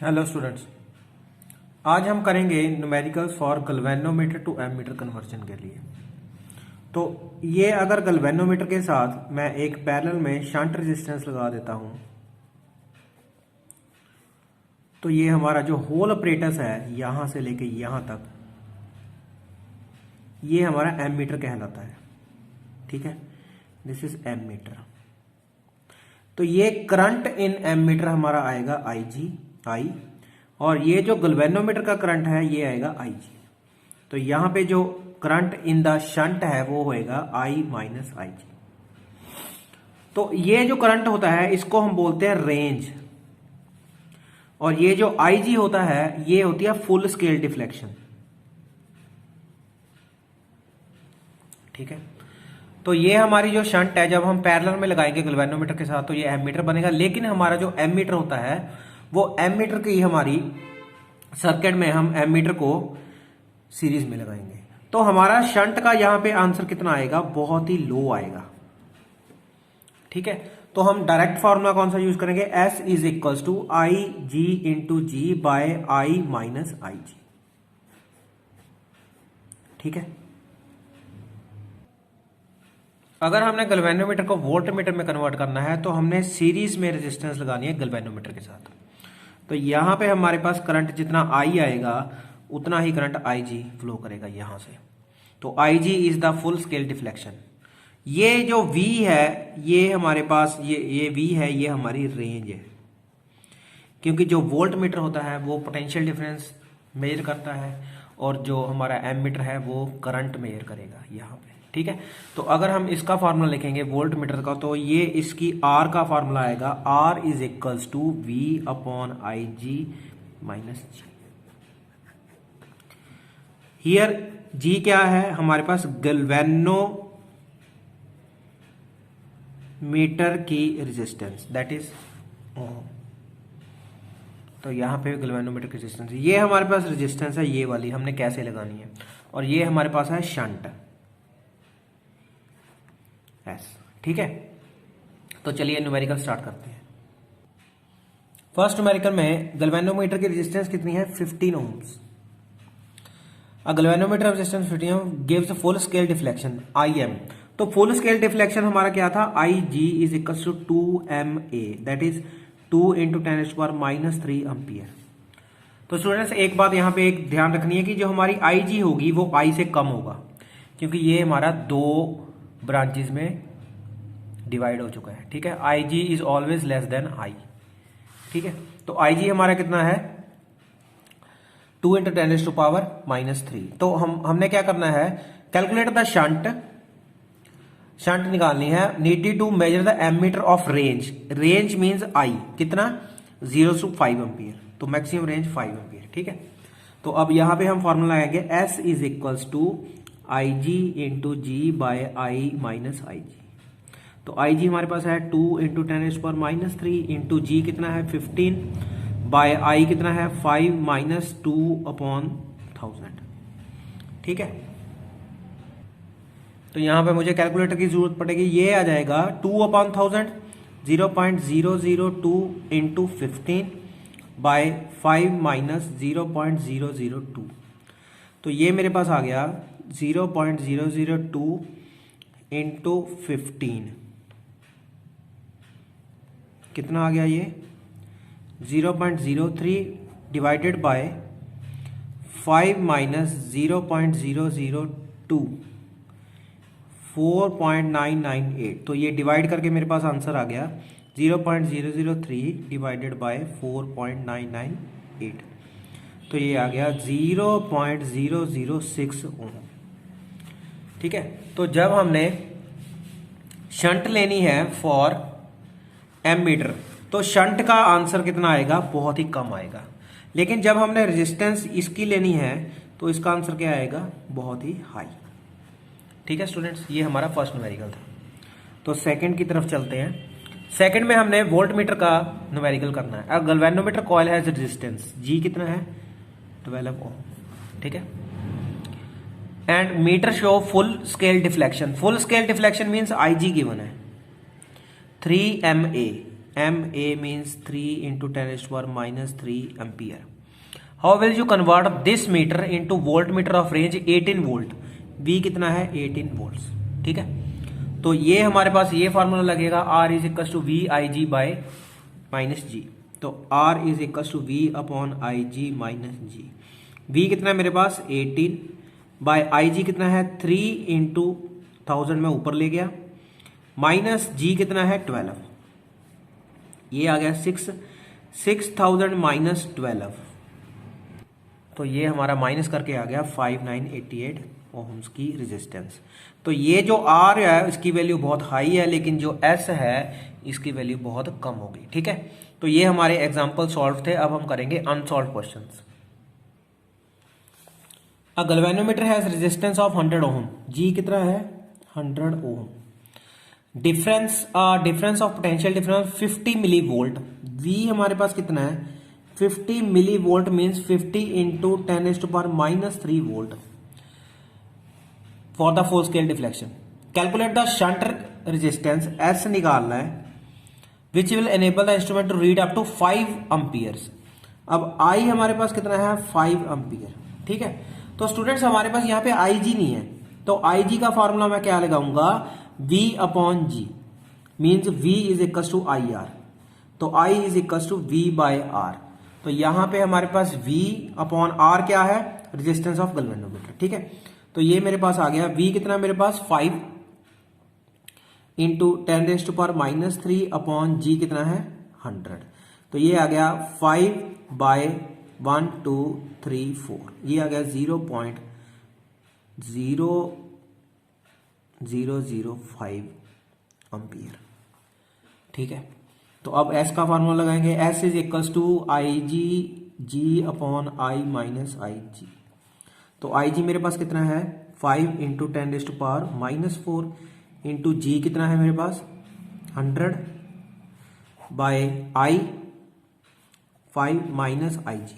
Hello students, आज हम करेंगे numericals for galvanometer to ammeter conversion के लिए। तो ये अगर गैल्वेनोमीटर के साथ मैं एक पैरेलल में शंट रेजिस्टेंस लगा देता हूं तो ये हमारा जो होल अपरेटस है यहां से लेके यहां तक ये हमारा एमीटर कहलाता है। ठीक है, दिस इज एमीटर। तो ये करंट इन एमीटर हमारा आएगा आई, और ये जो गैल्वेनोमीटर का करंट है ये आएगा IG। तो यहां पे जो करंट इन द शंट है वो होएगा I माइनस IG। तो ये जो करंट होता है इसको हम बोलते हैं रेंज, और ये जो IG होता है ये होती है फुल स्केल डिफ्लेक्शन। ठीक है, तो ये हमारी जो शंट है जब हम पैरेलल में लगाएंगे गैल्वेनोमीटर के साथ तो ये एमीटर बनेगा। लेकिन हमारा जो एमीटर होता है वो एमीटर की हमारी सर्किट में हम एमीटर को सीरीज में लगाएंगे। तो हमारा शंट का यहां पे आंसर कितना आएगा, बहुत ही लो आएगा। ठीक है, तो हम डायरेक्ट फॉर्मूला कौन सा यूज करेंगे, S is equal to I G into G by I minus I G. ठीक है, अगर हमने गैल्वेनोमीटर को वोल्टमीटर में कन्वर्ट करना है तो हमने सीरीज में रेजिस्टेंस लगानी है गैल्वेनोमीटर के साथ। तो यहां पे हमारे पास करंट जितना I आएगा उतना ही करंट IG फ्लो करेगा यहां से। तो IG is the full scale deflection. ये जो V है ये हमारे पास ये V है, ये हमारी रेंज है, क्योंकि जो वोल्ट मीटर होता है वो पोटेंशियल डिफरेंस मेजर करता है और जो हमारा एमीटर है वो करंट मेजर करेगा यहाँ पे। ठीक है, तो अगर हम इसका फार्मूला लिखेंगे वोल्ट मीटर का तो ये इसकी R का फार्मूला आएगा, R is equals to V upon I G minus G. Here G क्या है हमारे पास, गैल्वेनोमीटर की रेजिस्टेंस दैट इज ओम। तो यहां पे गैल्वेनोमीटर की रेजिस्टेंस, ये हमारे पास रेजिस्टेंस है ये वाली, हमने कैसे लगानी है, और ये हमारे पास है शंट S। ठीक है, तो चलिए न्यूमेरिकल स्टार्ट करते हैं। फर्स्ट न्यूमेरिकल में गैल्वेनोमीटर की रेजिस्टेंस कितनी है, 15 ohms. A galvanometer of resistance 15 ohm gives a full scale deflection IM। तो फुल स्केल डिफ्लेक्शन हमारा क्या था, IG is equal to 2MA that is 2 into 10⁻³ ampere. तो स्टूडेंट्स एक बात यहाँ पे एक ध्यान रखनी है कि जो हमारी IG होगी वो I से कम होगा, क्योंकि ये हमारा दो ब्रांचेस में डिवाइड हो चुका है। ठीक है, IG is always less than I। ठीक है, तो IG हमारा कितना है, 2 इंटू 10⁻³ तो हमने क्या करना है, कैलकुलेट द शंट निकालनी है। Needed to measure the ammeter of range, range means I कितना, 0 to 5 एम्पियर, तो मैक्सिमम रेंज 5 एम्पियर। ठीक है, तो अब यहां पे हम फॉर्मूला लगाएंगे S is equals to I G into G by I minus I G. तो आई जी हमारे पास है 2 इंटू 10⁻³ इंटू जी कितना है 15 बाय आई कितना है 5 माइनस 2/1000। ठीक है, तो यहां पे मुझे कैलकुलेटर की जरूरत पड़ेगी, ये आ जाएगा 2/1000 0.002 इंटू 15 बाय 5 माइनस 0.002। तो ये मेरे पास आ गया 0.002 इंटू 15 कितना आ गया, ये 0.03 डिवाइडेड बाय 5 माइनस 0.002 4.998। तो ये डिवाइड करके मेरे पास आंसर आ गया 0.003 डिवाइडेड बाय 4.998। तो ये आ गया 0.006 ओम। ठीक है, तो जब हमने शंट लेनी है फॉर एमीटर तो शंट का आंसर कितना आएगा, बहुत ही कम आएगा। लेकिन जब हमने रेजिस्टेंस इसकी लेनी है तो इसका आंसर क्या आएगा, बहुत ही हाई। ठीक है स्टूडेंट्स, ये हमारा फर्स्ट न्यूमेरिकल था। तो सेकंड की तरफ चलते हैं। सेकंड में हमने वोल्ट मीटर का न्यूमेरिकल करना है। अब galvanometer coil has resistance G कितना है, 12 ओम। ठीक है, and meter show full scale deflection. Full scale deflection means IG given है 3MA MA means 3 into 10 raised to power minus 3 ampere. How will you convert this meter into voltmeter of range 18 volt? V कितना है 18 volts. ठीक है, तो ये हमारे पास ये formula लगेगा R is equal to V I G by minus G. तो R is equal to V upon I G minus G. V कितना है मेरे पास 18 बाय आई जी कितना है 3 इंटू 1000 में ऊपर ले गया, माइनस जी कितना है 12. ये आ गया 6000 माइनस 12. तो ये हमारा माइनस करके आ गया 5988 ओम्स की रेजिस्टेंस. तो ये जो R है इसकी वैल्यू बहुत हाई है, लेकिन जो S है इसकी वैल्यू बहुत कम होगी. ठीक है, तो ये हमारे एग्जांपल सॉल्व थे. अब हम करेंगे unsolved questions. A galvanometer has resistance of 100 ohm. G कितना है 100 ohm. Difference of potential difference 50 milli volt. V हमारे पास कितना है 50 milli volt means 50 into 10 raised to power minus 3 volt for the full scale deflection. Calculate the shunt resistance S निकालना है which will enable the instrument to read up to 5 amperes. अब I हमारे पास कितना है 5 अम्पियर. ठीक है, तो स्टूडेंट्स हमारे पास यहाँ पे IG नहीं है, तो IG का फॉर्मूला मैं क्या लगाऊंगा V upon G means V is equal to I R. तो I is equal to V by R. तो यहां पे हमारे पास V अपॉन R क्या है रेजिस्टेंस ऑफ गैल्वेनोमीटर. ठीक है, तो ये मेरे पास आ गया V कितना मेरे पास 5 into 10 raised to power minus 3 upon G कितना है 100. तो ये आ गया 5 बाय 1 2 3 4. ये आ गया 0.0005 अम्पियर. ठीक है, तो अब S का फार्मूला लगाएंगे. S is equal to I G G upon I minus I G. तो आई जी मेरे पास कितना है 5 into 10 raised to power minus 4 into G कितना है मेरे पास 100 by I 5 minus I G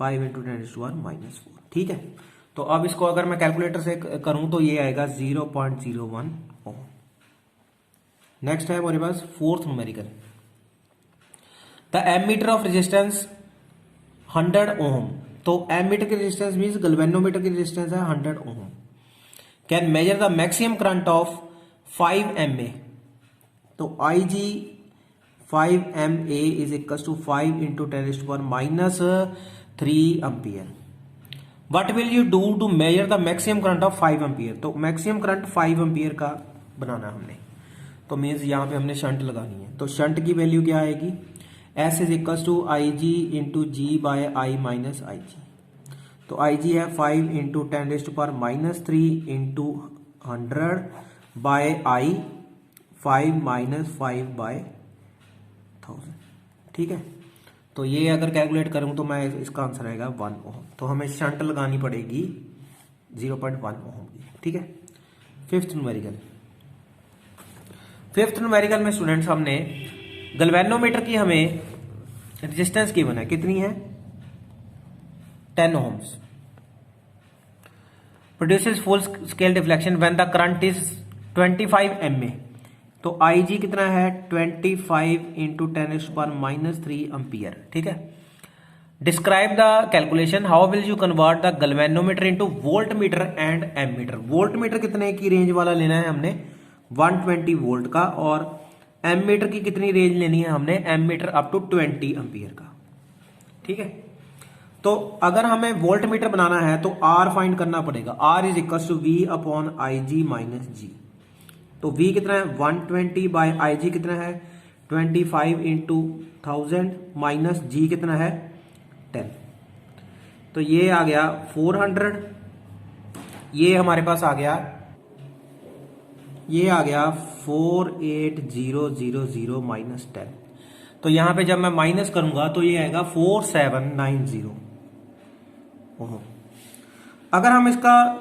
5 into 10 raised to power minus 4. ठीक है, तो अब इसको अगर मैं कैलकुलेटर से करूं तो ये आएगा 0.01 ओम. नेक्स्ट है मेरे पास fourth numerical. The ammeter of resistance 100 ohm. तो एमीटर की रेजिस्टेंस मींस गैल्वेनोमीटर की रेजिस्टेंस है 100 ohm. Can measure the maximum current of 5 MA. तो I G 5 MA is equal to 5 into 10 raised to power minus 3 ampere. What will you do to measure the maximum current of 5 ampere. तो maximum current 5 ampere का बनाना हमने, तो means यहां पे हमने shunt लगानी है. तो शंट की वैल्यू क्या आएगी S is equal to I G into G by I minus I G. तो आई जी है 5 into 10 raised to power minus 3 into 100 by I 5 minus 5 by 1000. ठीक है, तो ये अगर कैलकुलेट करूं तो मैं इसका आंसर आएगा 1 ओम. तो हमें शंट लगानी पड़ेगी 0.1 ओम की. ठीक है, फिफ्थ न्यूमेरिकल में स्टूडेंट्स हमने गैल्वेनोमीटर की हमें रेजिस्टेंस गिवन है कितनी है 10 ohms. Produces full scale deflection when the current is 25 MA. तो आई जी कितना है 25 into 10 raised to power minus 3 ampere. ठीक है, describe the calculation. How will you convert the galvanometer into volt meter and ammeter. Volt meter कितने की range वाला लेना है हमने 120 वोल्ट का, और एमीटर की कितनी रेंज लेनी है हमने एमीटर अप टू 20 अम्पियर का. ठीक है, तो अगर हमें वोल्ट मीटर बनाना है तो R फाइंड करना पड़ेगा. R is equal to V upon I G minus G. तो V कितना है 120 बाय आई जी कितना है 25 इंटू 1000 माइनस जी कितना है 10. तो ये आ गया 400. ये हमारे पास आ गया 48000 माइनस 10. तो यहां पे जब मैं माइनस करूंगा तो ये आएगा 4790 ओह. अगर हम इसका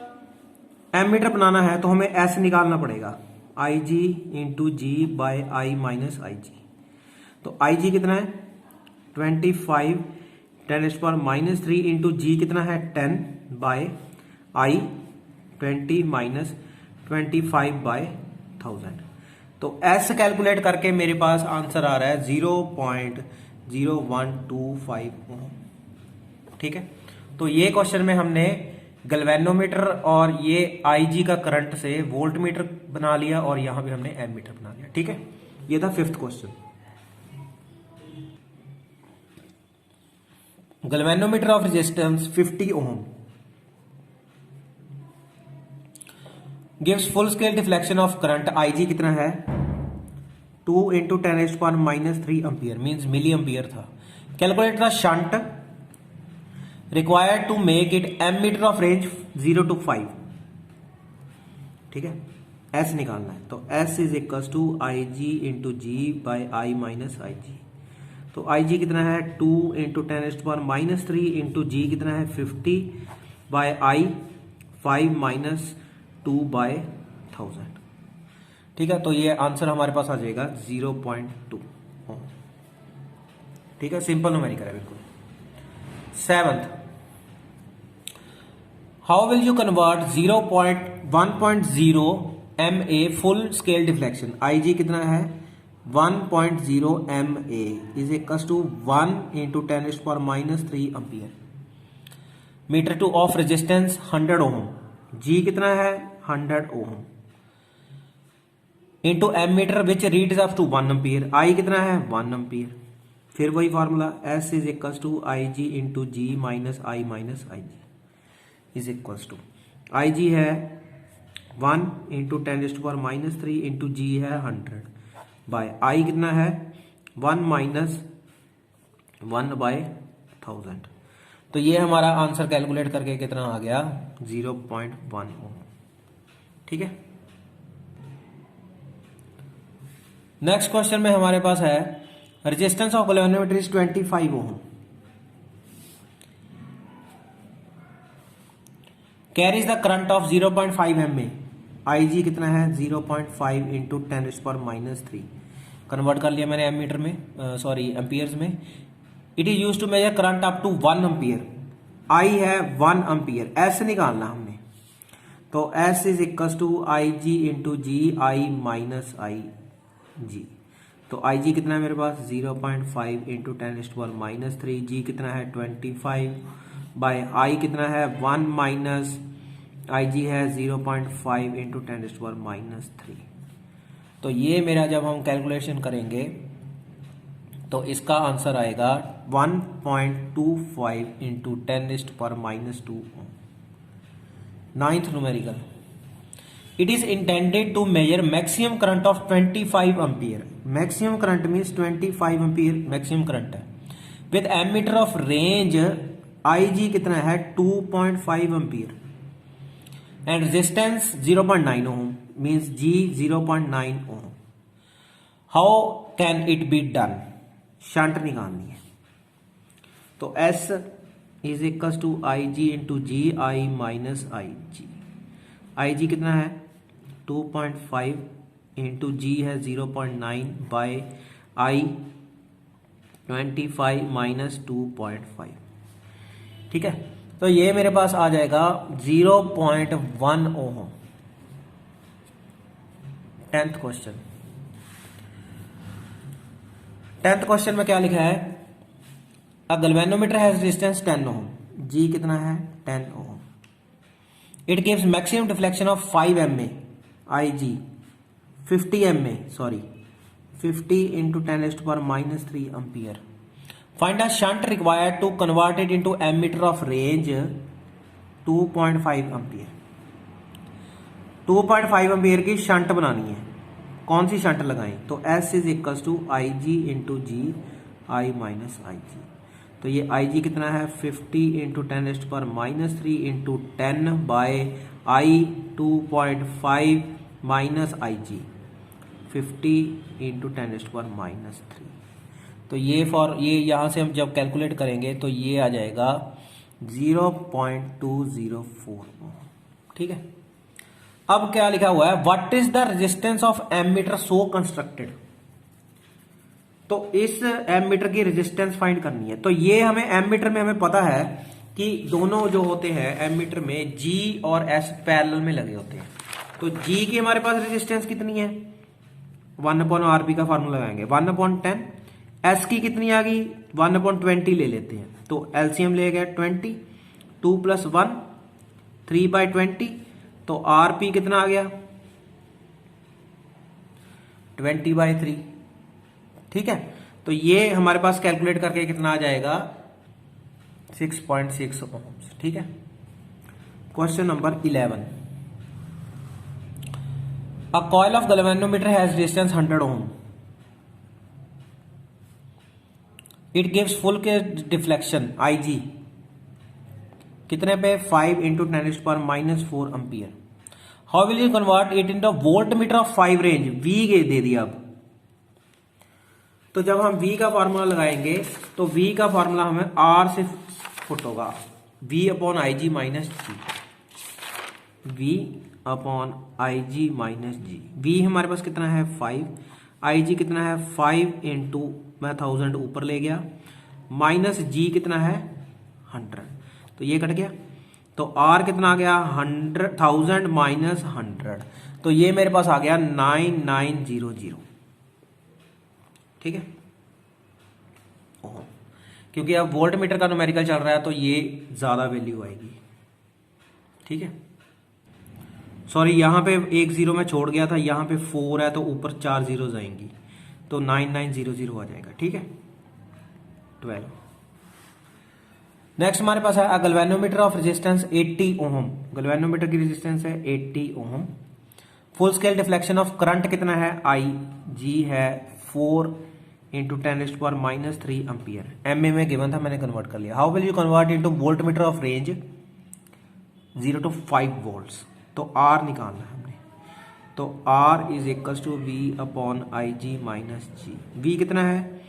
एमीटर बनाना है तो हमें S निकालना पड़ेगा आई G into G by I minus I G. तो आई जी कितना है 25 10 raised to power minus 3 into G कितना है 10 बाय आई 20 माइनस 25 बाय 1000. तो S कैलकुलेट करके मेरे पास आंसर आ रहा है 0.0125 ओम। ठीक है, तो ये क्वेश्चन में हमने गैल्वेनोमीटर और ये IG का करंट से वोल्ट मीटर बना लिया और यहां भी हमने एमीटर बना लिया। ठीक है, ये था 5th question. Galvanometer of resistance 50 ohm gives full scale deflection of current. IG कितना है 2 × 10⁻³ एम्पियर मींस मिली एम्पियर था। Calculate the shunt required to make it ammeter of range 0 to 5। ठीक है, S निकालना है तो S is equal to IG × G by I minus IG। तो IG कितना है 2 × 10⁻³ इंटू G कितना है 50 बाय I 5 माइनस 2/1000। ठीक है, तो ये आंसर हमारे पास आ जाएगा 0.2। ठीक है, सिंपल न्यूमेरिकल है बिल्कुल। 7th, how will you convert 1.0 MA full scale deflection. IG कितना है 1.0 MA is equal to 1 × 10⁻³ ampere meter to of resistance 100 ohm. G कितना है 100 ohm into ammeter which reads up to 1 ampere. I कितना है 1 ampere. फिर वही formula S is equal to IG × G minus I minus IG is equal to IG है 1 × 10⁻³ into G है 100 bye I कितना है 1 माइनस 1/1000। तो ये हमारा आंसर कैलकुलेट करके कितना आ गया 0.1 ओम। ठीक है, नेक्स्ट क्वेश्चन में हमारे पास है resistance of galvanometer is 25 ohm carries the current of 0.5 MA। IG कितना है 0.5 × 10⁻³ कन्वर्ट कर लिया मैंने एमीटर में एम्पियर्स में। It is use to measure current up to 1 ampere. I है 1 एम्पियर। S निकालना हमने तो S is equal to IG × G I minus IG। तो IG कितना है मेरे पास 0.5 × 10⁻³ G कितना है 25 बाय I कितना है 1 माइनस IG है 0.5 × 10⁻³। तो ये मेरा जब हम कैलकुलेशन करेंगे तो इसका आंसर आएगा 1.25 × 10⁻²। 9th numerical, it is intended to measure maximum current of 25 ampere. Maximum current means 25 ampere maximum current है with ammeter of range. IG कितना है 2.5 ampere and resistance 0.9 ohm means G 0.9 ohm. How can it be done. Shunt निकालनी है तो S is equal to IG × G I minus IG। IG कितना है 2.5 into G है 0.9 bye I 25 minus 2.5। ठीक है, तो ये मेरे पास आ जाएगा 0.1 ओम। 10th question. 10th क्वेश्चन में क्या लिखा है a galvanometer has resistance 10 ohm. G कितना है 10 ohm. It gives maximum deflection of 5 MA। IG 50 MA 50 × 10⁻³ ampere. Find a shunt required to convert it into ammeter of range 2.5 ampere. 2.5 ampere की shunt बनानी है। कौन सी शंट लगाएं तो S is equal to IG × G I minus IG। तो ये IG कितना है 50 × 10⁻³ into 10 by I 2.5 minus IG 50 × 10⁻³। तो ये यहां से हम जब कैलकुलेट करेंगे तो ये आ जाएगा 0.204। ठीक है, अब क्या लिखा हुआ है what is the resistance of ammeter so constructed. तो इस एमीटर की रेजिस्टेंस फाइंड करनी है। तो ये हमें एमीटर में हमें पता है कि दोनों जो होते हैं एमीटर में G और S पैरेलल में लगे होते हैं। तो G की हमारे पास रेजिस्टेंस कितनी है 1/RP का फार्मूला लगाएंगे 1/10। एस की कितनी आ गई 1/20 ले लेते हैं, तो एलसीएम ले गया 20, 2 + 1 3/20, तो आरपी कितना आ गया 20/3। ठीक है, तो ये हमारे पास कैलकुलेट करके कितना आ जाएगा 6.6 ओम्स। ठीक है, question number 11, a coil of galvanometer has resistance 100 ohm, it gives full के डिफ्लेक्शन IG कितने पे 5 × 10⁻⁻4 ampere. How will you convert it into volt meter of 5 range. V दे दिया। अब तो जब हम V का फॉर्मूला लगाएंगे तो V का फॉर्मूला हमें R से फुट होगा, V/IG - G, V/IG - G। V हमारे पास कितना है 5, IG कितना है 5 × मैं 1000 ऊपर ले गया, -G कितना है 100, तो ये कट गया, तो R कितना आ गया 1000 - 100, तो ये मेरे पास आ गया 9900। ठीक है, ओह, क्योंकि अब वोल्ट मीटर का न्यूमेरिकल चल रहा है तो ये ज्यादा वैल्यू आएगी। ठीक है, सॉरी यहां पे 1 0 में छोड़ गया था, यहां पे 4 है तो ऊपर 4 zeros आएंगी, तो 9900 आ जाएगा। ठीक है, 12। नेक्स्ट हमारे पास है galvanometer of resistance 80 ohm. Galvanometer की रेजिस्टेंस है 80 ohm. Full scale deflection of current कितना है IG है 4 × 10⁻³ एम्पियर। MA में गिवन था, मैंने कन्वर्ट कर लिया। How will you convert into volt meter of range 0 to 5 volts, तो R निकालना है हमने, तो R = V/IG - G। V कितना है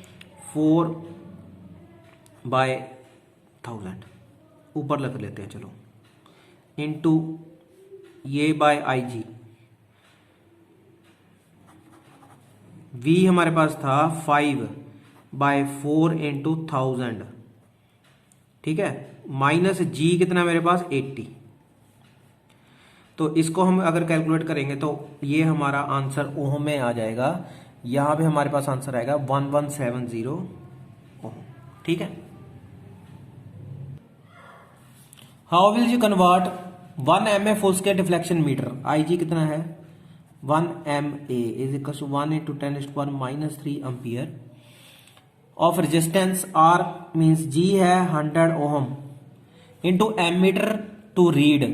4/1000 ऊपर लिख लेते हैं, चलो, इनटू ये बाय IG। V हमारे पास था 5/4 × 1000। ठीक है, -G कितना मेरे पास 80, तो इसको हम अगर कैलकुलेट करेंगे तो ये हमारा आंसर ओम में आ जाएगा। यहां पे हमारे पास आंसर आएगा 1170 ओम। ठीक है, how will you convert 1 MA full scale deflection meter, IG कितना है 1 MA = 1 × 10⁻³ ampere of resistance R means G है 100 ohm into ammeter to read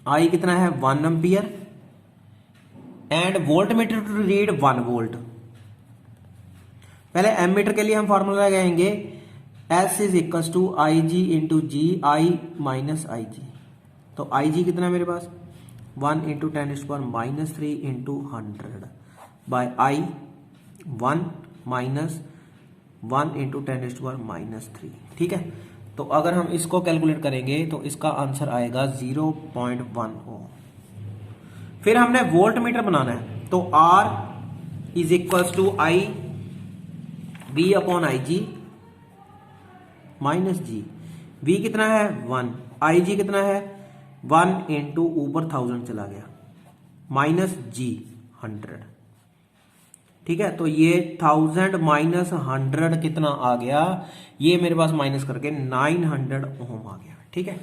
I कितना है 1 ampere and volt meter to read 1 volt. पहले ammeter के लिए हम formula लगाएंगे S = IG × G I - IG, तो IG कितना है मेरे पास 1 × 10⁻³ × 100 बाय I 1 - 1 × 10⁻³ ठीक है, तो अगर हम इसको कैलकुलेट करेंगे तो इसका आंसर आएगा 0.1 ओम। फिर हमने वोल्ट मीटर बनाना है, तो R = I V/IG - G। V कितना है 1, IG कितना है 1 × ऊपर 1000 चला गया -G 100। ठीक है, तो ये 1000 - 100 कितना आ गया, ये मेरे पास माइनस करके 900 ओम आ गया। ठीक है।